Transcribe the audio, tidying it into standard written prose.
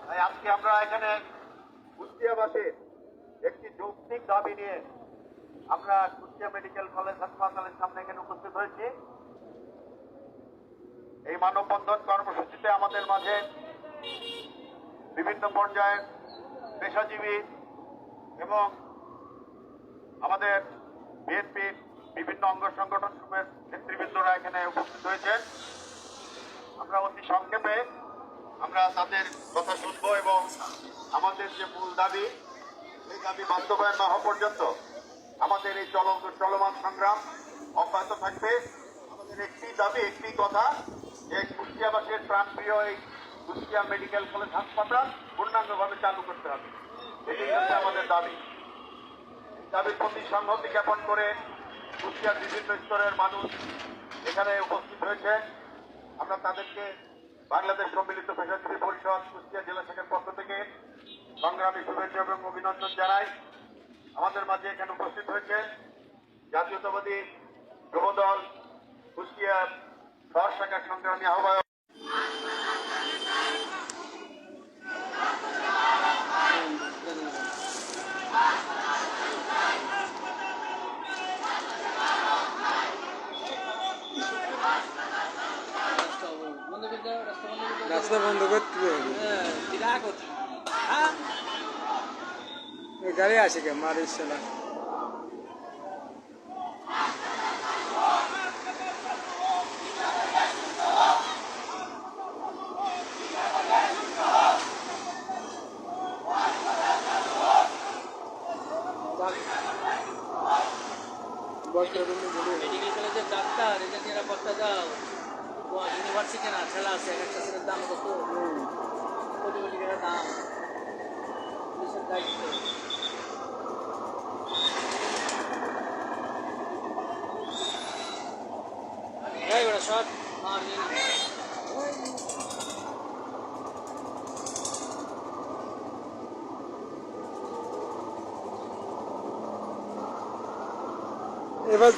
তাই আজকে আমরা এখানে কুষ্টিয়াবাসীর একটি যৌক্তিক দাবি নিয়ে আমরা কুষ্টিয়া মেডিকেল কলেজ হাসপাতালের সামনে এখানে উপস্থিত হয়েছি। এই মানববন্ধন কর্মসূচিতে আমাদের মাঝে বিভিন্ন পর্যায়ের পেশাজীবী এবং আমাদের বিএনপির বিভিন্ন অঙ্গ সংগঠন সমূহের নেতৃবৃন্দরা এখানে উপস্থিত হয়েছেন। আমরা অতি সংক্ষেপে আমরা তাদের কথা শুনব এবং আমাদের যে মূল দাবি এই দাবি বাস্তবায়ন না হওয়া পর্যন্ত আমাদের এই চলমান সংগ্রাম অব্যাহত থাকবে। আমাদের একটি দাবি, একটি কথা যে কুষ্টিয়াবাসীর প্রাণপ্রিয় এই কুষ্টিয়া মেডিকেল কলেজ হাসপাতাল পূর্ণাঙ্গভাবে চালু করতে হবে। এটি হচ্ছে আমাদের দাবি। দাবির প্রতি সংহতি জ্ঞাপন করে কুষ্টিয়ার বিভিন্ন স্তরের মানুষ এখানে উপস্থিত হয়েছে। আমরা তাদেরকে বাংলাদেশ সম্মিলিত পেশাজীবী পরিষদ কুষ্টিয়া জেলা শাখার পক্ষ থেকে সংগ্রামী শুভেচ্ছা এবং অভিনন্দন জানাই। আমাদের মাঝে এখানে উপস্থিত হয়েছে জাতীয়তাবাদী যুবদল কুষ্টিয়া শহর শাখার সংগ্রামী আহ্বায়ক রাস্তা বন্ধ করতে গাড়ি আসে কে মারিস না মেডিকেল কলেজের ডাক্তার এদের নিরাপত্তা দাও। ইউনিভার্সিটি না ছেলা আছে, এক একটা ছেলের দাম কত, কোটি কোটি টাকা দাম। পুলিশের দায়িত্ব এই ওরা সব মার নিয়ে এবার